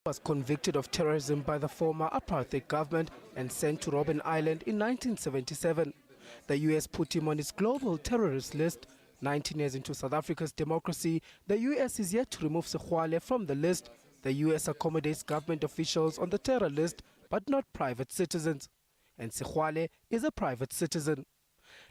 Was convicted of terrorism by the former apartheid government and sent to Robben Island in 1977. The US put him on its global terrorist list. 19 years into South Africa's democracy, the US is yet to remove Sexwale from the list. The US accommodates government officials on the terror list, but not private citizens. And Sexwale is a private citizen.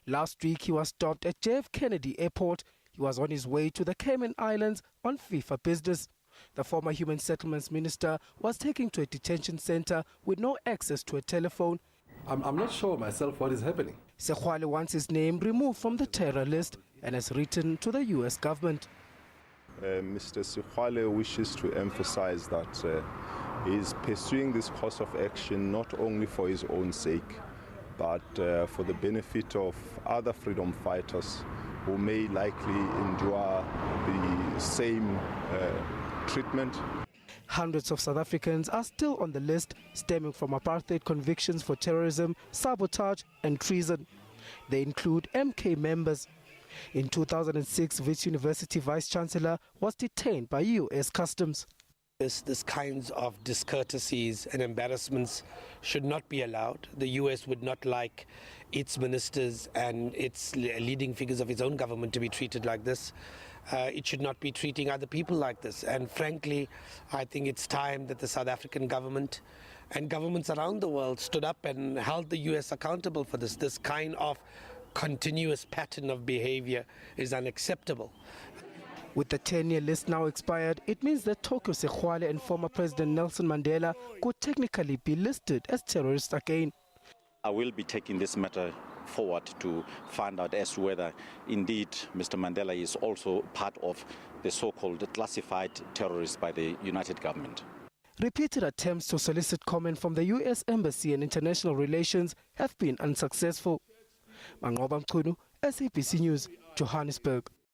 Last week, he was stopped at JF Kennedy Airport. He was on his way to the Cayman Islands on FIFA business. The former Human Settlements Minister was taken to a detention center with no access to a telephone. I'm not sure myself what is happening. Sexwale wants his name removed from the terror list and has written to the US government. Mr. Sexwale wishes to emphasize that he is pursuing this course of action not only for his own sake, but for the benefit of other freedom fighters who may likely endure the same treatment. Hundreds of South Africans are still on the list, stemming from apartheid convictions for terrorism, sabotage and treason. They include MK members. In 2006, Wits University Vice-Chancellor was detained by US Customs. This kinds of discourtesies and embarrassments should not be allowed. The US would not like its ministers and its leading figures of its own government to be treated like this. It should not be treating other people like this. And frankly, I think it's time that the South African government and governments around the world stood up and held the US accountable for this. This kind of continuous pattern of behavior is unacceptable. With the 10-year list now expired, it means that Tokyo Sexwale and former President Nelson Mandela could technically be listed as terrorists again. I will be taking this matter forward to find out as to whether indeed Mr. Mandela is also part of the so-called classified terrorists by the United Government. Repeated attempts to solicit comment from the US Embassy and International Relations have been unsuccessful. Mangoba Mchunu, SABC News, Johannesburg.